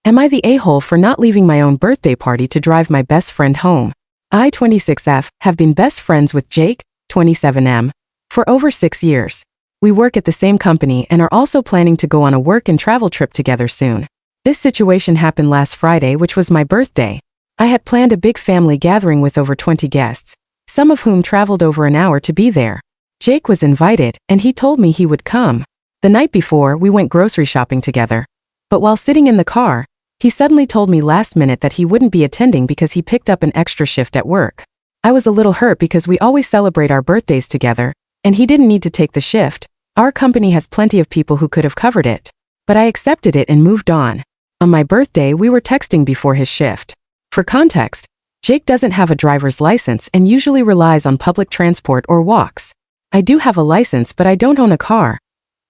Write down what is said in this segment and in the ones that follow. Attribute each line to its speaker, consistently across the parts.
Speaker 1: Am I the a-hole for not leaving my own birthday party to drive my best friend home? I, 26F, have been best friends with Jake, 27M, for over 6 years. We work at the same company and are also planning to go on a work and travel trip together soon. This situation happened last Friday, which was my birthday. I had planned a big family gathering with over 20 guests, some of whom traveled over an hour to be there. Jake was invited, and he told me he would come. The night before, we went grocery shopping together. But while sitting in the car, he suddenly told me last minute that he wouldn't be attending because he picked up an extra shift at work. I was a little hurt because we always celebrate our birthdays together, and he didn't need to take the shift. Our company has plenty of people who could have covered it. But I accepted it and moved on. On my birthday, we were texting before his shift. For context, Jake doesn't have a driver's license and usually relies on public transport or walks. I do have a license, but I don't own a car.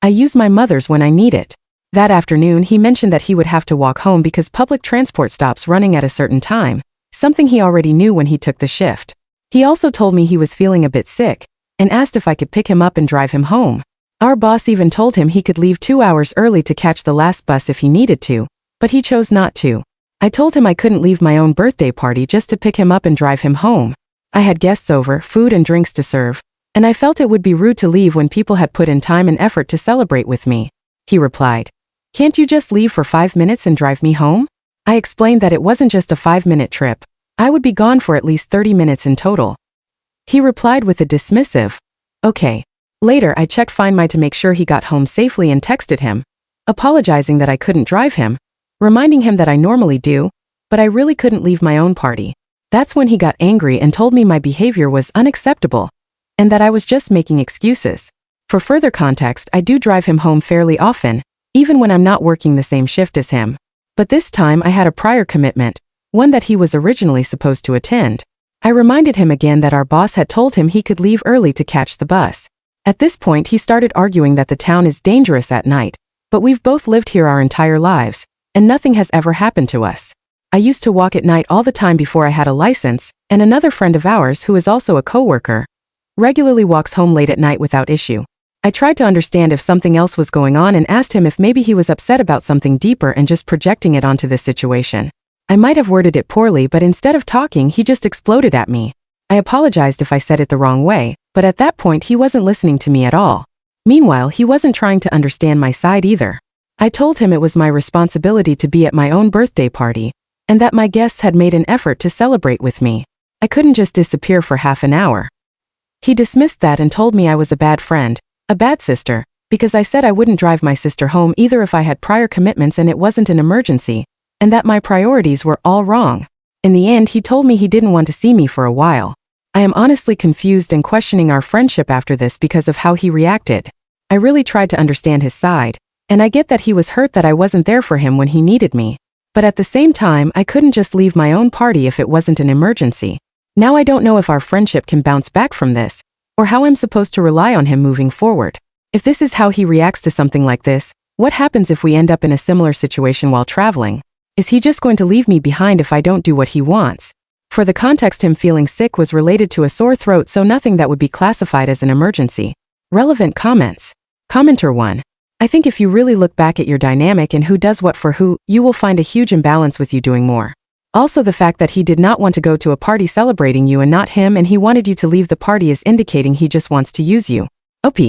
Speaker 1: I use my mother's when I need it. That afternoon, he mentioned that he would have to walk home because public transport stops running at a certain time, something he already knew when he took the shift. He also told me he was feeling a bit sick and asked if I could pick him up and drive him home. Our boss even told him he could leave 2 hours early to catch the last bus if he needed to, but he chose not to. I told him I couldn't leave my own birthday party just to pick him up and drive him home. I had guests over, food and drinks to serve, and I felt it would be rude to leave when people had put in time and effort to celebrate with me. He replied, "Can't you just leave for 5 minutes and drive me home?" I explained that it wasn't just a 5-minute trip. I would be gone for at least 30 minutes in total. He replied with a dismissive, "Okay." Later, I checked Find My to make sure he got home safely and texted him, apologizing that I couldn't drive him, reminding him that I normally do, but I really couldn't leave my own party. That's when he got angry and told me my behavior was unacceptable, and that I was just making excuses. For further context, I do drive him home fairly often, even when I'm not working the same shift as him. But this time I had a prior commitment, one that he was originally supposed to attend. I reminded him again that our boss had told him he could leave early to catch the bus. At this point, he started arguing that the town is dangerous at night, but we've both lived here our entire lives, and nothing has ever happened to us. I used to walk at night all the time before I had a license, and another friend of ours who is also a coworker regularly walks home late at night without issue. I tried to understand if something else was going on and asked him if maybe he was upset about something deeper and just projecting it onto this situation. I might have worded it poorly, but instead of talking, he just exploded at me. I apologized if I said it the wrong way, but at that point he wasn't listening to me at all. Meanwhile, he wasn't trying to understand my side either. I told him it was my responsibility to be at my own birthday party, and that my guests had made an effort to celebrate with me. I couldn't just disappear for half an hour. He dismissed that and told me I was a bad friend, a bad sister, because I said I wouldn't drive my sister home either if I had prior commitments and it wasn't an emergency, and that my priorities were all wrong. In the end, he told me he didn't want to see me for a while. I am honestly confused and questioning our friendship after this because of how he reacted. I really tried to understand his side, and I get that he was hurt that I wasn't there for him when he needed me. But at the same time, I couldn't just leave my own party if it wasn't an emergency. Now I don't know if our friendship can bounce back from this, or how I'm supposed to rely on him moving forward. If this is how he reacts to something like this, what happens if we end up in a similar situation while traveling? Is he just going to leave me behind if I don't do what he wants? For the context, him feeling sick was related to a sore throat, so nothing that would be classified as an emergency. Relevant comments. Commenter 1. I think if you really look back at your dynamic and who does what for who, you will find a huge imbalance with you doing more. Also, the fact that he did not want to go to a party celebrating you and not him, and he wanted you to leave the party, is indicating he just wants to use you. OP.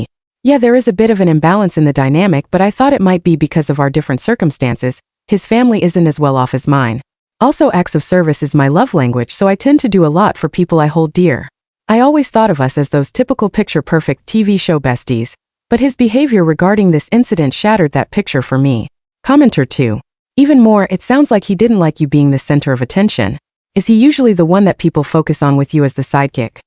Speaker 1: Yeah, there is a bit of an imbalance in the dynamic, but I thought it might be because of our different circumstances. His family isn't as well off as mine. Also, acts of service is my love language, so I tend to do a lot for people I hold dear. I always thought of us as those typical picture-perfect TV show besties, but his behavior regarding this incident shattered that picture for me. Commenter 2. Even more, it sounds like he didn't like you being the center of attention. Is he usually the one that people focus on with you as the sidekick?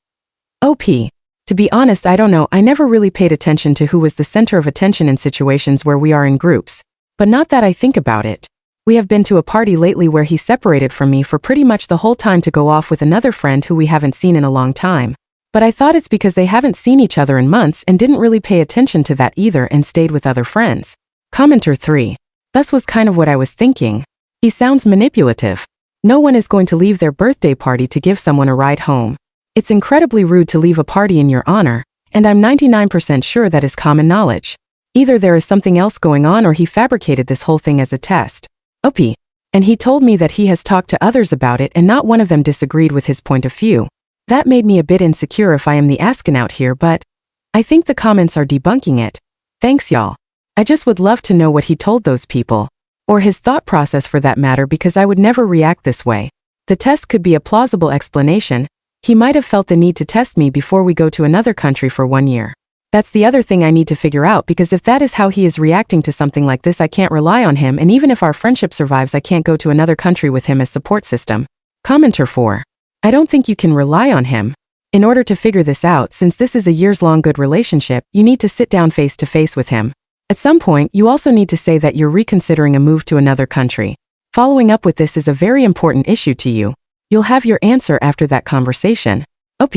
Speaker 1: OP. To be honest, I don't know. I never really paid attention to who was the center of attention in situations where we are in groups. But not that I think about it. We have been to a party lately where he separated from me for pretty much the whole time to go off with another friend who we haven't seen in a long time. But I thought it's because they haven't seen each other in months and didn't really pay attention to that either and stayed with other friends. Commenter 3. Thus was kind of what I was thinking. He sounds manipulative. No one is going to leave their birthday party to give someone a ride home. It's incredibly rude to leave a party in your honor, and I'm 99% sure that is common knowledge. Either there is something else going on or he fabricated this whole thing as a test. OP. And he told me that he has talked to others about it and not one of them disagreed with his point of view. That made me a bit insecure if I am the Askinout here, but I think the comments are debunking it. Thanks y'all. I just would love to know what he told those people. Or his thought process for that matter, because I would never react this way. The test could be a plausible explanation. He might have felt the need to test me before we go to another country for 1 year. That's the other thing I need to figure out, because if that is how he is reacting to something like this, I can't rely on him, and even if our friendship survives, I can't go to another country with him as support system. Commenter 4. I don't think you can rely on him. In order to figure this out, since this is a years-long good relationship, you need to sit down face to face with him. At some point, you also need to say that you're reconsidering a move to another country. Following up with this is a very important issue to you. You'll have your answer after that conversation. OP.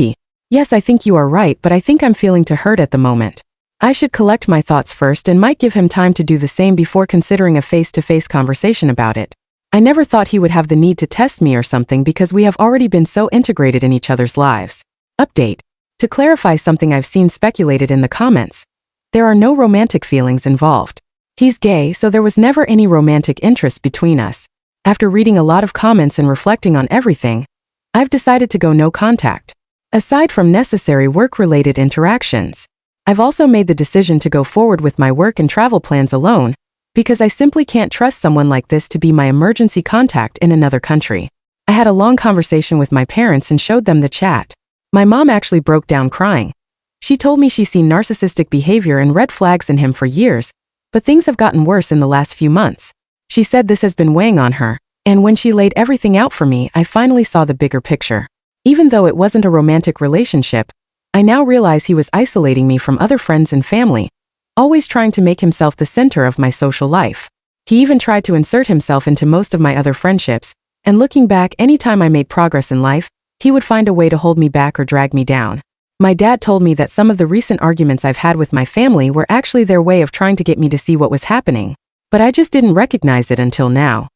Speaker 1: Yes, I think you are right, but I think I'm feeling too hurt at the moment. I should collect my thoughts first and might give him time to do the same before considering a face-to-face conversation about it. I never thought he would have the need to test me or something because we have already been so integrated in each other's lives. Update. To clarify something I've seen speculated in the comments, there are no romantic feelings involved. He's gay, so there was never any romantic interest between us. After reading a lot of comments and reflecting on everything, I've decided to go no contact. Aside from necessary work-related interactions, I've also made the decision to go forward with my work and travel plans alone, because I simply can't trust someone like this to be my emergency contact in another country. I had a long conversation with my parents and showed them the chat. My mom actually broke down crying. She told me she's seen narcissistic behavior and red flags in him for years, but things have gotten worse in the last few months. She said this has been weighing on her, and when she laid everything out for me, I finally saw the bigger picture. Even though it wasn't a romantic relationship, I now realize he was isolating me from other friends and family, always trying to make himself the center of my social life. He even tried to insert himself into most of my other friendships, and looking back, anytime I made progress in life, he would find a way to hold me back or drag me down. My dad told me that some of the recent arguments I've had with my family were actually their way of trying to get me to see what was happening, but I just didn't recognize it until now.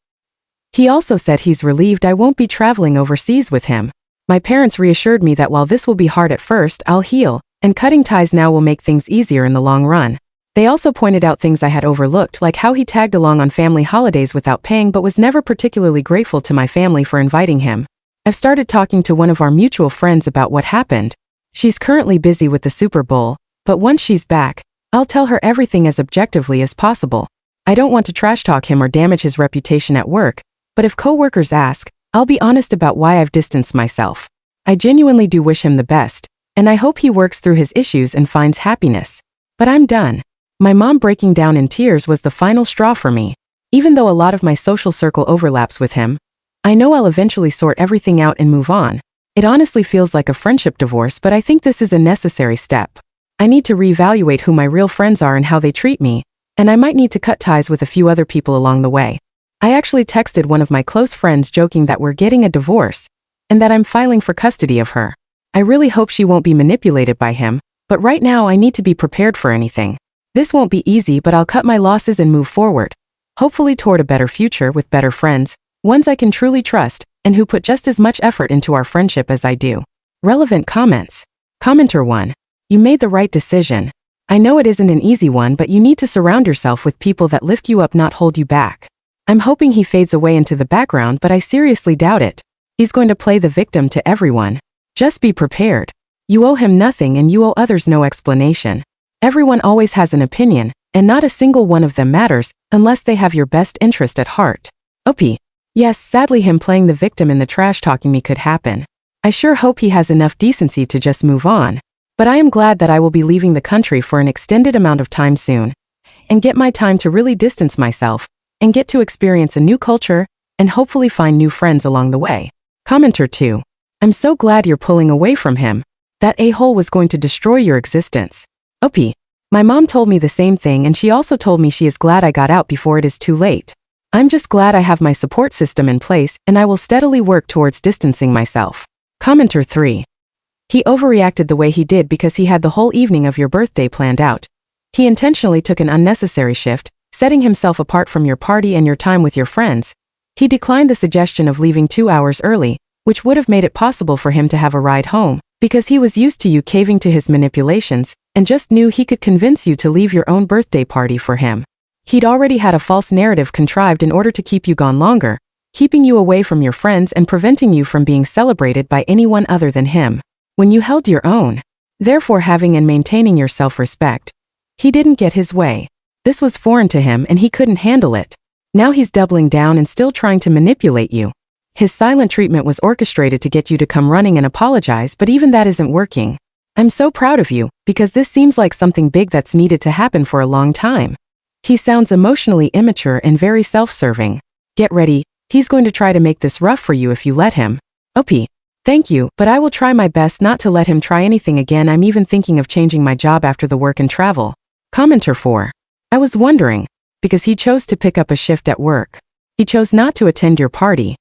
Speaker 1: He also said he's relieved I won't be traveling overseas with him. My parents reassured me that while this will be hard at first, I'll heal, and cutting ties now will make things easier in the long run. They also pointed out things I had overlooked, like how he tagged along on family holidays without paying but was never particularly grateful to my family for inviting him. I've started talking to one of our mutual friends about what happened. She's currently busy with the Super Bowl, but once she's back, I'll tell her everything as objectively as possible. I don't want to trash talk him or damage his reputation at work, but if coworkers ask, I'll be honest about why I've distanced myself. I genuinely do wish him the best, and I hope he works through his issues and finds happiness. But I'm done. My mom breaking down in tears was the final straw for me. Even though a lot of my social circle overlaps with him, I know I'll eventually sort everything out and move on. It honestly feels like a friendship divorce, but I think this is a necessary step. I need to reevaluate who my real friends are and how they treat me, and I might need to cut ties with a few other people along the way. I actually texted one of my close friends joking that we're getting a divorce, and that I'm filing for custody of her. I really hope she won't be manipulated by him, but right now I need to be prepared for anything. This won't be easy, but I'll cut my losses and move forward, hopefully toward a better future with better friends, ones I can truly trust, and who put just as much effort into our friendship as I do. Relevant comments. Commenter 1. You made the right decision. I know it isn't an easy one, but you need to surround yourself with people that lift you up, not hold you back. I'm hoping he fades away into the background, but I seriously doubt it. He's going to play the victim to everyone. Just be prepared. You owe him nothing and you owe others no explanation. Everyone always has an opinion, and not a single one of them matters unless they have your best interest at heart. OP. Yes, sadly him playing the victim in the trash talking me could happen. I sure hope he has enough decency to just move on. But I am glad that I will be leaving the country for an extended amount of time soon, and get my time to really distance myself, and get to experience a new culture, and hopefully find new friends along the way. Commenter 2. I'm so glad you're pulling away from him. That a-hole was going to destroy your existence. OP. My mom told me the same thing, and she also told me she is glad I got out before it is too late. I'm just glad I have my support system in place, and I will steadily work towards distancing myself. Commenter 3. He overreacted the way he did because he had the whole evening of your birthday planned out. He intentionally took an unnecessary shift, setting himself apart from your party and your time with your friends. He declined the suggestion of leaving 2 hours early, which would have made it possible for him to have a ride home, because he was used to you caving to his manipulations, and just knew he could convince you to leave your own birthday party for him. He'd already had a false narrative contrived in order to keep you gone longer, keeping you away from your friends and preventing you from being celebrated by anyone other than him. When you held your own, therefore having and maintaining your self-respect, he didn't get his way. This was foreign to him and he couldn't handle it. Now he's doubling down and still trying to manipulate you. His silent treatment was orchestrated to get you to come running and apologize, but even that isn't working. I'm so proud of you, because this seems like something big that's needed to happen for a long time. He sounds emotionally immature and very self-serving. Get ready, he's going to try to make this rough for you if you let him. OP. Thank you, but I will try my best not to let him try anything again. I'm even thinking of changing my job after the work and travel. Commenter 4. I was wondering, because he chose to pick up a shift at work. He chose not to attend your party.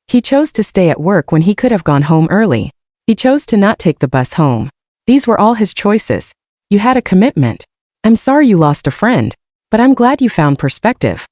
Speaker 1: He chose to stay at work when he could have gone home early. He chose to not take the bus home. These were all his choices. You had a commitment. I'm sorry you lost a friend, but I'm glad you found perspective.